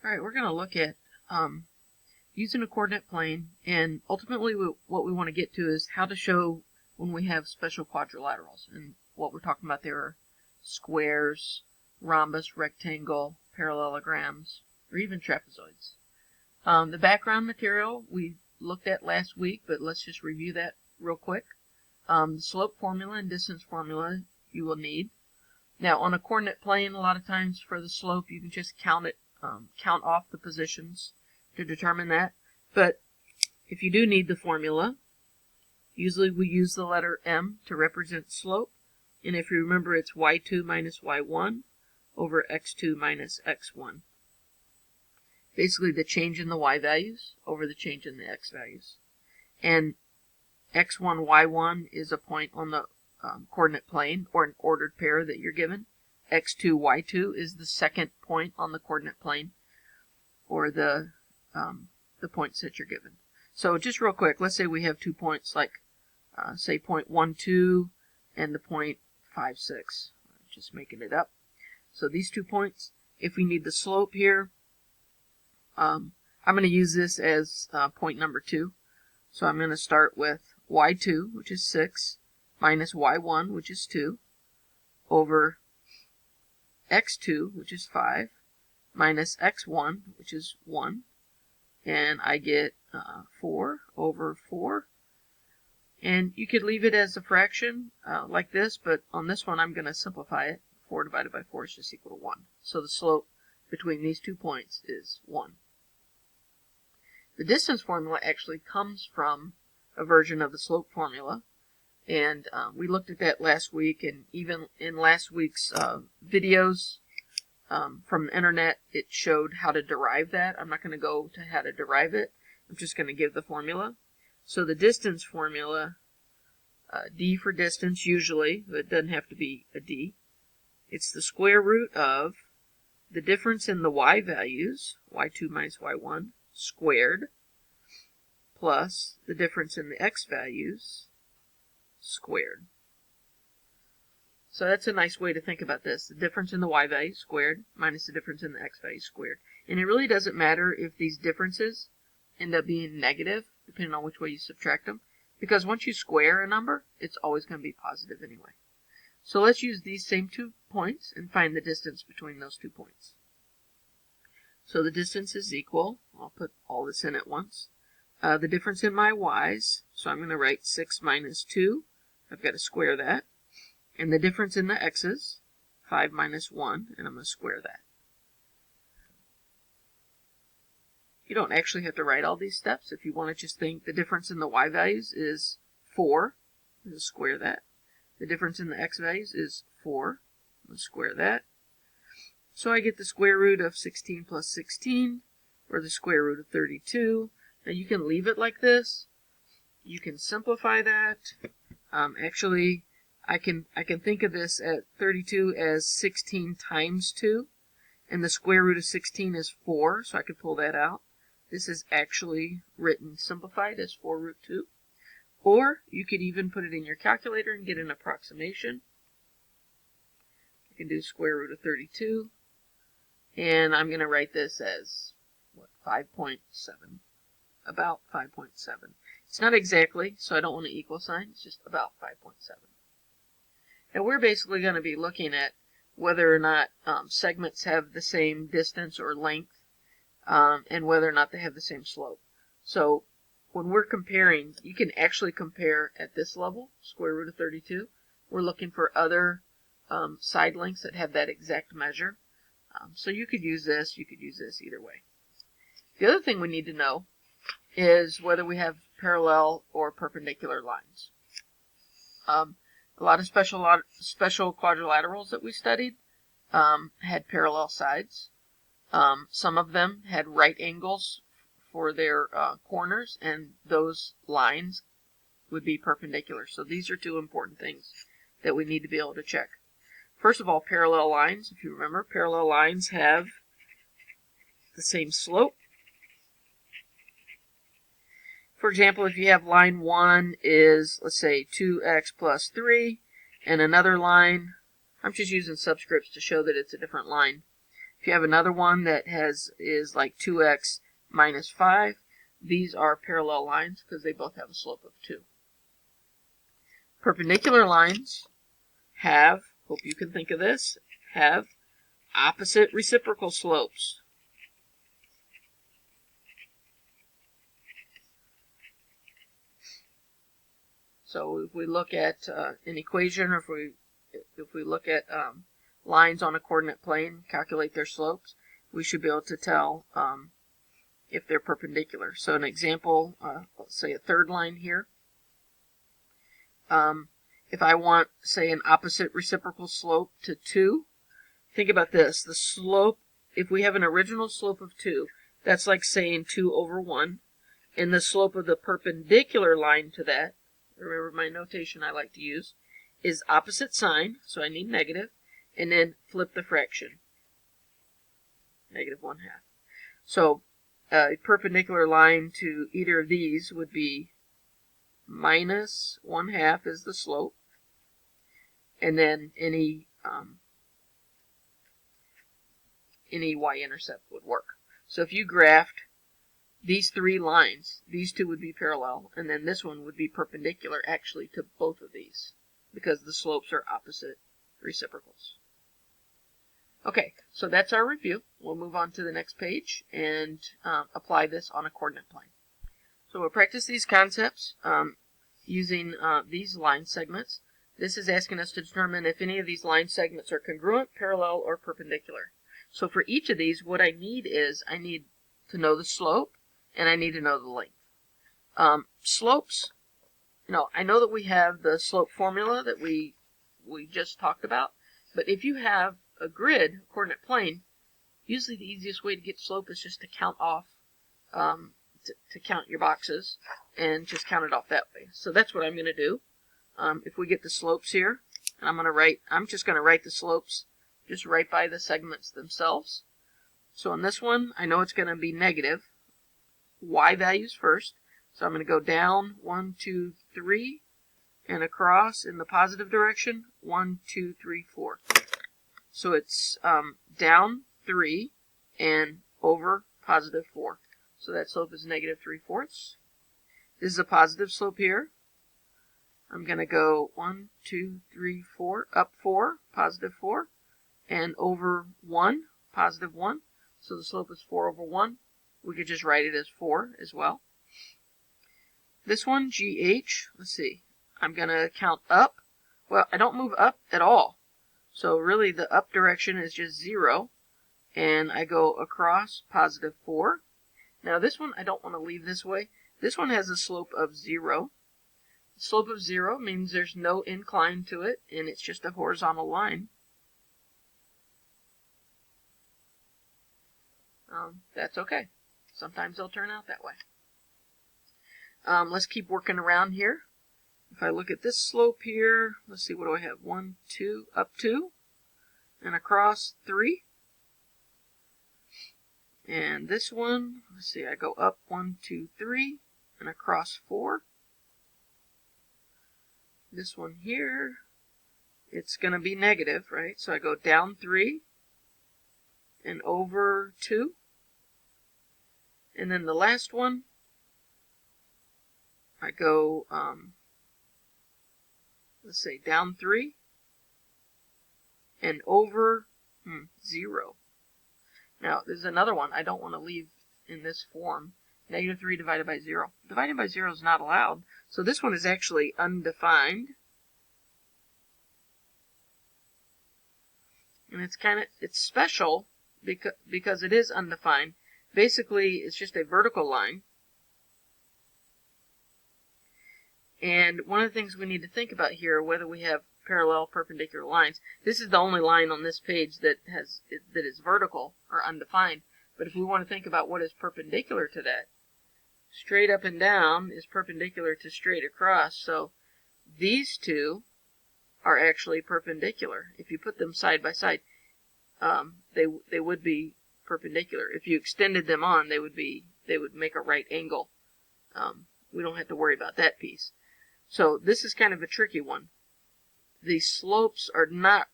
All right, we're going to look at using a coordinate plane, and ultimately what we want to get to is how to show when we have special quadrilaterals. And what we're talking about there are squares, rhombus, rectangle, parallelograms, or even trapezoids. The background material we looked at last week, but let's just review that real quick. The slope formula and distance formula you will need. Now, on a coordinate plane, a lot of times for the slope, you can just count off the positions to determine that. But if you do need the formula, usually we use the letter m to represent slope. And if you remember, it's y2 minus y1 over x2 minus x1. Basically, the change in the y values over the change in the x values. And x1, y1 is a point on the coordinate plane, or an ordered pair that you're given. x2, y2 is the second point on the coordinate plane, or the points that you're given. So just real quick, let's say we have 2 points, like say point 1, 2 and the point 5, 6. Just making it up. So these 2 points, if we need the slope here, I'm going to use this as point number 2. So I'm going to start with y2, which is 6, minus y1, which is 2, over x2, which is 5, minus x1, which is 1, and I get 4 over 4. And you could leave it as a fraction like this, but on this one I'm going to simplify it. 4 divided by 4 is just equal to 1. So the slope between these 2 points is 1. The distance formula actually comes from a version of the slope formula, and we looked at that last week, and even in last week's videos from the internet, it showed how to derive that. I'm not going to go to how to derive it. I'm just going to give the formula. So the distance formula, d for distance usually, but it doesn't have to be a d. It's the square root of the difference in the y values, y2 minus y1, squared, plus the difference in the x values, squared. So that's a nice way to think about this. The difference in the y value squared minus the difference in the x value squared. And it really doesn't matter if these differences end up being negative, depending on which way you subtract them, because once you square a number, it's always going to be positive anyway. So let's use these same 2 points and find the distance between those 2 points. So the distance is equal, I'll put all this in at once, the difference in my y's, so I'm going to write 6 minus 2, I've got to square that, and the difference in the x's, 5 minus 1, and I'm going to square that. You don't actually have to write all these steps. If you want to just think the difference in the y values is 4, I'm going to square that. The difference in the x values is 4, I'm going to square that. So I get the square root of 16 plus 16, or the square root of 32. Now you can leave it like this. You can simplify that. Actually, I can think of this at 32 as 16 times 2, and the square root of 16 is 4, so I could pull that out. This is actually written simplified as 4 root 2. Or you could even put it in your calculator and get an approximation. You can do square root of 32, and I'm going to write this as 5.7, about 5.7. It's not exactly, so I don't want an equal sign. It's just about 5.7. And we're basically going to be looking at whether or not segments have the same distance or length, and whether or not they have the same slope. So when we're comparing, you can actually compare at this level, square root of 32. We're looking for other side lengths that have that exact measure. So you could use this either way. The other thing we need to know is whether we have parallel or perpendicular lines. A lot of special quadrilaterals that we studied had parallel sides. Some of them had right angles for their corners, and those lines would be perpendicular. So these are 2 important things that we need to be able to check. First of all, parallel lines. If you remember, parallel lines have the same slope. For example, if you have line 1 is, let's say, 2x plus 3, and another line, I'm just using subscripts to show that it's a different line, If you have another one that is like 2x minus 5, these are parallel lines because they both have a slope of 2. Perpendicular lines have, hope you can think of this, have opposite reciprocal slopes. So if we look at an equation, or if we look at lines on a coordinate plane, calculate their slopes, we should be able to tell if they're perpendicular. So an example, let's say a third line here. If I want, say, an opposite reciprocal slope to 2, think about this. The slope, if we have an original slope of 2, that's like saying 2 over 1. And the slope of the perpendicular line to that, remember my notation I like to use, is opposite sign, so I need negative, and then flip the fraction, negative 1/2. So a perpendicular line to either of these would be minus 1/2 is the slope, and then any y-intercept would work. So if you graphed these 3 lines, these 2 would be parallel, and then this one would be perpendicular actually to both of these, because the slopes are opposite reciprocals. Okay, so that's our review. We'll move on to the next page and apply this on a coordinate plane. So we'll practice these concepts using these line segments. This is asking us to determine if any of these line segments are congruent, parallel, or perpendicular. So for each of these, what I need is I need to know the slope, and I need to know the length. Slopes, I know that we have the slope formula that we just talked about, but if you have a grid, coordinate plane, usually the easiest way to get slope is just to count off, to count your boxes, and just count it off that way. So that's what I'm going to do. If we get the slopes here, and I'm just going to write the slopes just right by the segments themselves. So on this one, I know it's going to be negative. Y values first. So I'm going to go down 1, 2, 3, and across in the positive direction 1, 2, 3, 4. So it's down 3 and over positive 4. So that slope is negative 3/4. This is a positive slope here. I'm going to go 1, 2, 3, 4, up 4, positive 4, and over 1, positive 1. So the slope is 4 over 1. We could just write it as 4 as well. This one, GH, let's see. I'm going to count up. Well, I don't move up at all. So really the up direction is just 0. And I go across positive 4. Now this one, I don't want to leave this way. This one has a slope of 0. The slope of 0 means there's no incline to it, and it's just a horizontal line. That's okay. Sometimes they'll turn out that way. Let's keep working around here. If I look at this slope here, let's see, what do I have? 1, 2, up 2, and across 3. And this one, let's see, I go up 1, 2, 3, and across 4. This one here, it's going to be negative, right? So I go down 3 and over 2. And then the last one, I go, let's say, down 3 and over 0. Now, there's another one I don't want to leave in this form. Negative 3 divided by 0. Dividing by 0 is not allowed. So this one is actually undefined. And it's special because it is undefined. Basically, it's just a vertical line. And one of the things we need to think about here, whether we have parallel perpendicular lines, this is the only line on this page that is vertical or undefined. But if we want to think about what is perpendicular to that, straight up and down is perpendicular to straight across. So these two are actually perpendicular. If you put them side by side, they would be perpendicular. If you extended them on, they would make a right angle. We don't have to worry about that piece. So this is kind of a tricky one. The slopes are not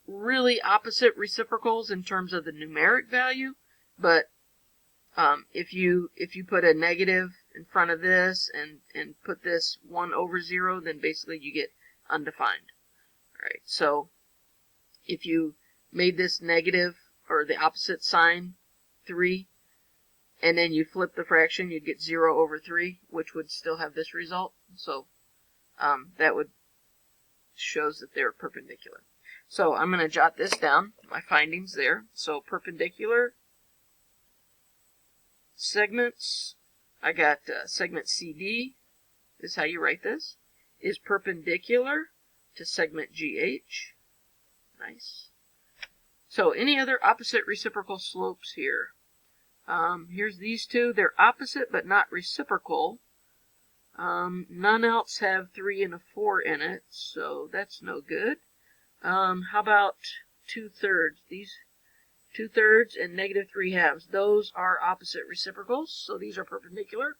really opposite reciprocals in terms of the numeric value, but if you put a negative in front of this and put this 1 over 0, then basically you get undefined. All right, so if you made this negative, or the opposite sign, 3, and then you flip the fraction, you'd get 0 over 3, which would still have this result. So that would shows that they're perpendicular. So I'm going to jot this down, my findings there. So perpendicular segments, I got segment CD, this is how you write this, is perpendicular to segment GH. Nice. So any other opposite reciprocal slopes here? Here's these two. They're opposite but not reciprocal. None else have 3 and a 4 in it, so that's no good. How about 2/3? These 2/3 and -3/2. Those are opposite reciprocals, so these are perpendicular.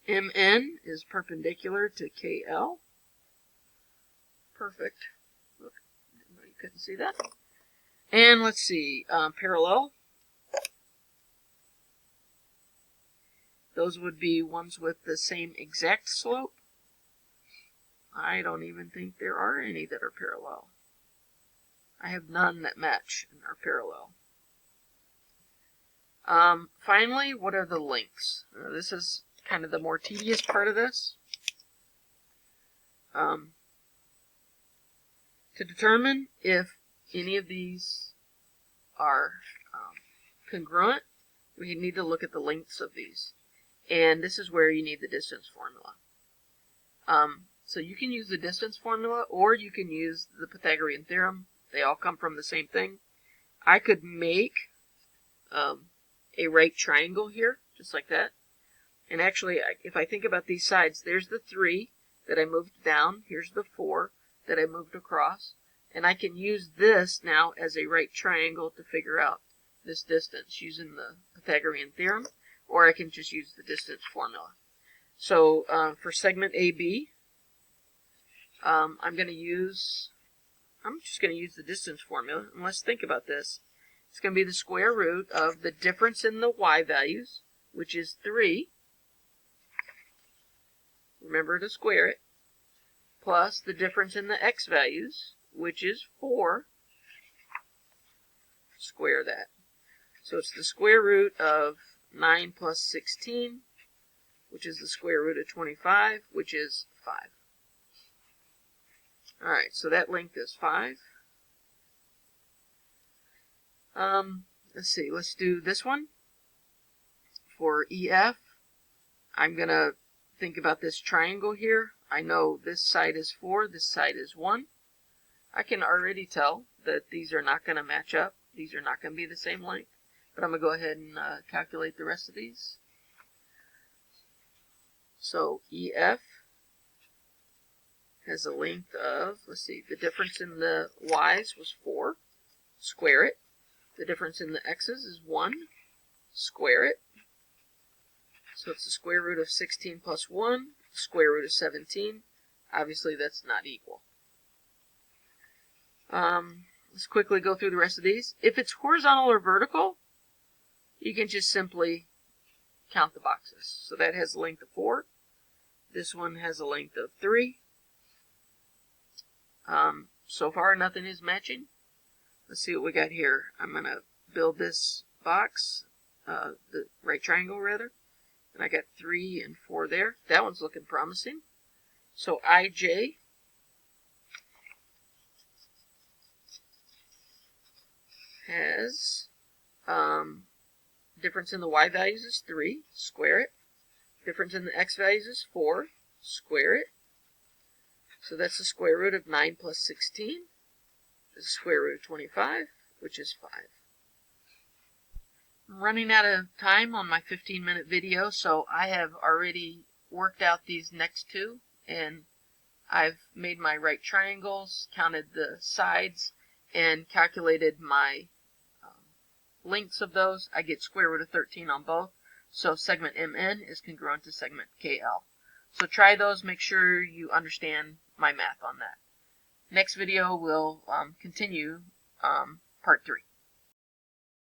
MN is perpendicular to KL. Perfect. Look, didn't know you couldn't see that. And let's see, parallel. Those would be ones with the same exact slope. I don't even think there are any that are parallel. I have none that match and are parallel. Finally, what are the lengths? This is kind of the more tedious part of this. To determine if any of these are congruent, we need to look at the lengths of these. And this is where you need the distance formula. So you can use the distance formula, or you can use the Pythagorean theorem. They all come from the same thing. I could make a right triangle here, just like that. And actually, if I think about these sides, there's the 3 that I moved down. Here's the 4 that I moved across. And I can use this now as a right triangle to figure out this distance using the Pythagorean theorem, or I can just use the distance formula. So for segment AB, I'm just going to use the distance formula. And let's think about this. It's going to be the square root of the difference in the y values, which is 3. Remember to square it. Plus the difference in the x values, which is 4. Square that. So it's the square root of 9 plus 16, which is the square root of 25, which is 5. Alright, so that length is 5. Let's see, let's do this one. For EF, I'm going to think about this triangle here. I know this side is 4, this side is 1. I can already tell that these are not going to match up. These are not going to be the same length. But I'm going to go ahead and calculate the rest of these. So EF has a length of, let's see, the difference in the y's was 4. Square it. The difference in the x's is 1. Square it. So it's the square root of 16 plus 1, square root of 17. Obviously, that's not equal. Let's quickly go through the rest of these. If it's horizontal or vertical, you can just simply count the boxes. So that has a length of 4. This one has a length of 3. So far, nothing is matching. Let's see what we got here. I'm going to build this box, the right triangle rather. And I got 3 and 4 there. That one's looking promising. So IJ has difference in the y values is 3. Square it. Difference in the x values is 4. Square it. So that's the square root of 9 plus 16. This is the square root of 25, which is 5. I'm running out of time on my 15-minute video, so I have already worked out these next two, and I've made my right triangles, counted the sides, and calculated my lengths of those. I get square root of 13 on both, so segment MN is congruent to segment KL. So try those, make sure you understand my math on that. Next video will continue part 3.